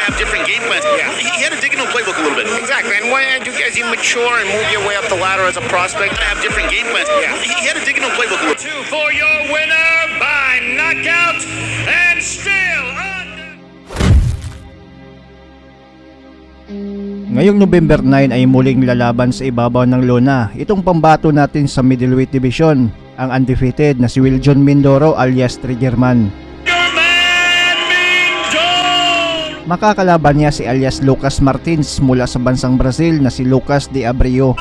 have different game plans. Yeah. He had to dig into a playbook a little bit. Exactly, and as you mature and move your way up the ladder as a prospect, I have different game plans. Yeah. He had to dig into a playbook a little bit. Two for your winner by knockout and still under. Ngayong November 9 ay muling lalaban sa ibabaw ng lona. Itong pambato natin sa middleweight division, ang undefeated na si Wiljon Mindoro alias Triggerman. Makakalaban niya si alias Lucas Martins mula sa bansang Brazil na si Lucas de Abreu.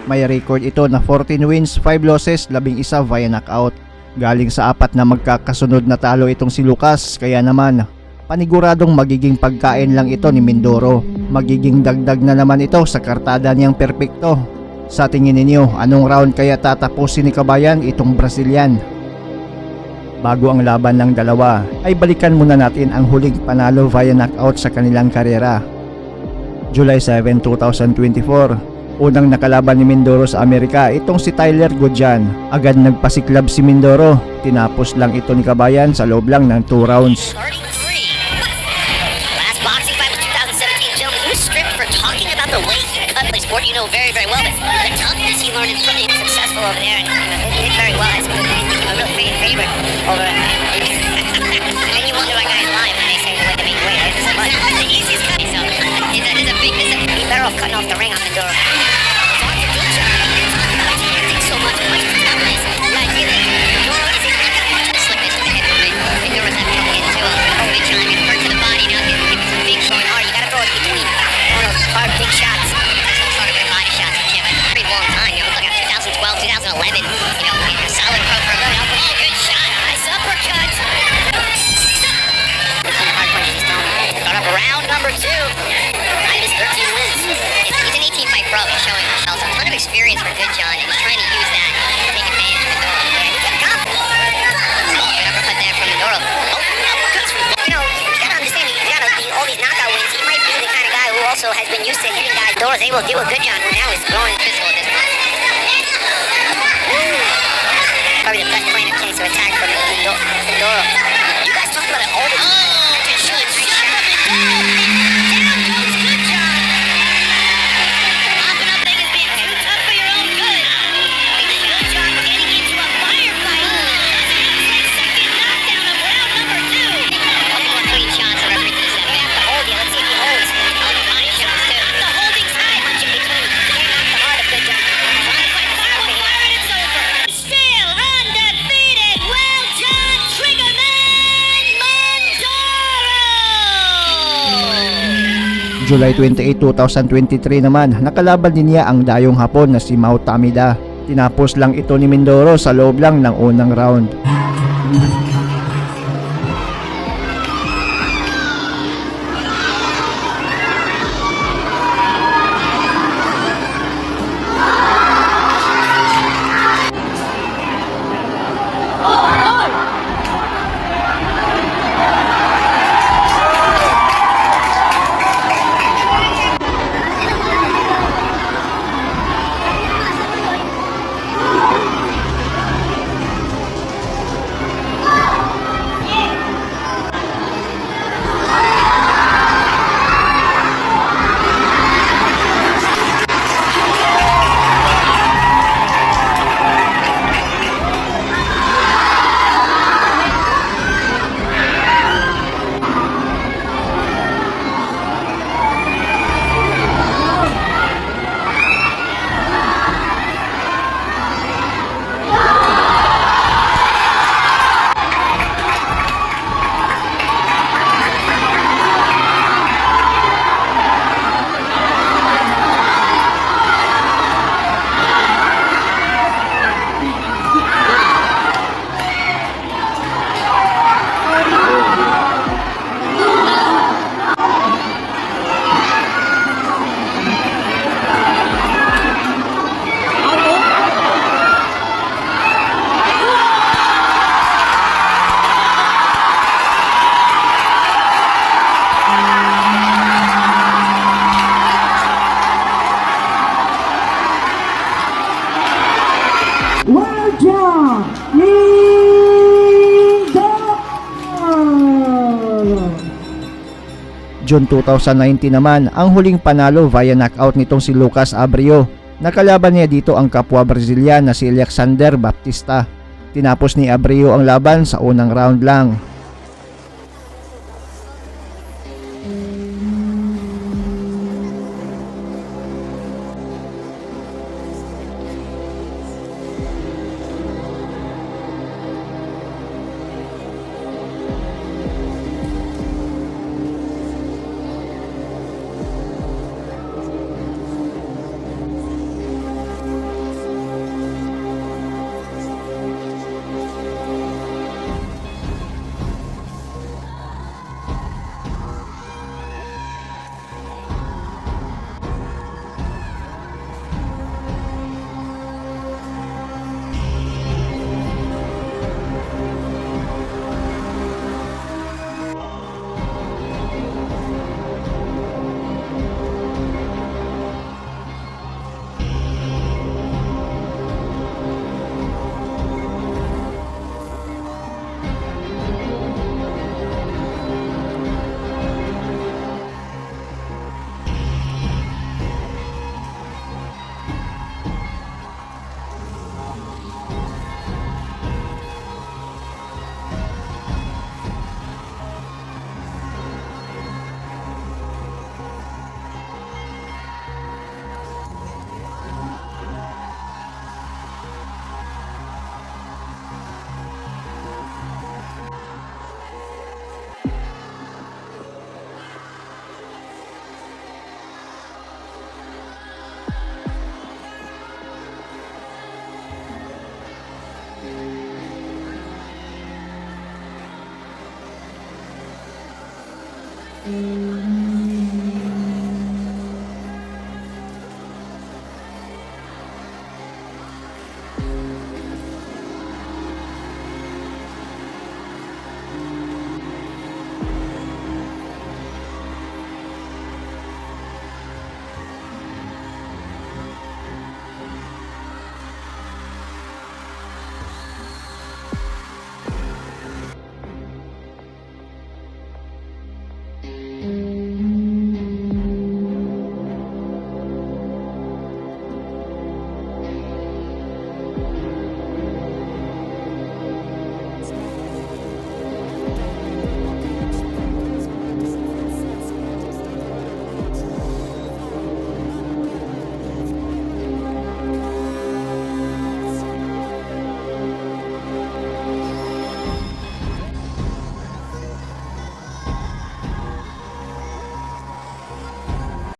May record ito na 14 wins, 5 losses, 11 via knockout. Galing sa 4 na magkakasunod na talo itong si Lucas, kaya naman paniguradong magiging pagkain lang ito ni Mindoro. Magiging dagdag na naman ito sa kartada niyang perpekto. Sa tingin ninyo, anong round kaya tatapusin ni Kabayan itong Brazilian? Bago ang laban ng dalawa, ay balikan muna natin ang huling panalo via knockout sa kanilang karera. July 7, 2024, unang nakalaban ni Mindoro sa Amerika, itong si Tyler Goodjan. Agad nagpasiklab si Mindoro, tinapos lang ito ni Kabayan sa loob lang ng 2 rounds. The way he cut the sport, you know very, very well. The toughness he learned in being successful over there, and did very well. It's a real favorite over there. And you wonder why guys lie when they say the way to make weight. It's the easiest cut, so it's a big. He better off cutting off the ring on the door. So much. The idea that Mindoro is not that much of a slickness with the hip movement. Mindoro's not coming into a big time and hurt to the body. Now it's big, short, hard. You gotta throw it between. Hard, big shots. Sort of big body shots. Yeah, but pretty long time. You know, like 2012, 2011. You know, a solid pro for a good elbow. Oh, good shot. Nice uppercut. Hard punches he's throwing. Start up round number 2. Time is 13 wins. He's an 18-fight pro. He's showing himself a ton of experience for Good John, and he's trying to use that to take advantage of Mindoro. And he got caught. Good uppercut there from Mindoro. Oh, uppercuts. You know, you gotta understand, all these knockout wins, he might be the kind of guy who also has been used to hitting guys. Mindoro's able to deal with Good John, who now is throwing physical at this point. Probably the best plan in case of attack from Mindoro. You guys talk about it all the time. Good shot. Down goes Good John. Popping up thing is being too tough for your own good. Good John getting into a firefight. Second knockdown of round number 2. More clean shots. The referee thinks that we have to hold you. Let's see if he holds. Oh, the body shots too. The holding's high. Punch in between. Can't knock the heart of Good John. Trying to fight fire with fire and it's over. Still undefeated. Well done, Triggerman Mindoro. July 28, 2023 naman, nakalaban din niya ang dayong Hapon na si Mao Tamida. Tinapos lang ito ni Mindoro sa loob lang ng unang round. June 2019 naman ang huling panalo via knockout nitong si Lucas Abreu. Nakalaban niya dito ang kapwa Brazilian na si Alexander Baptista. Tinapos ni Abreu ang laban sa unang round lang.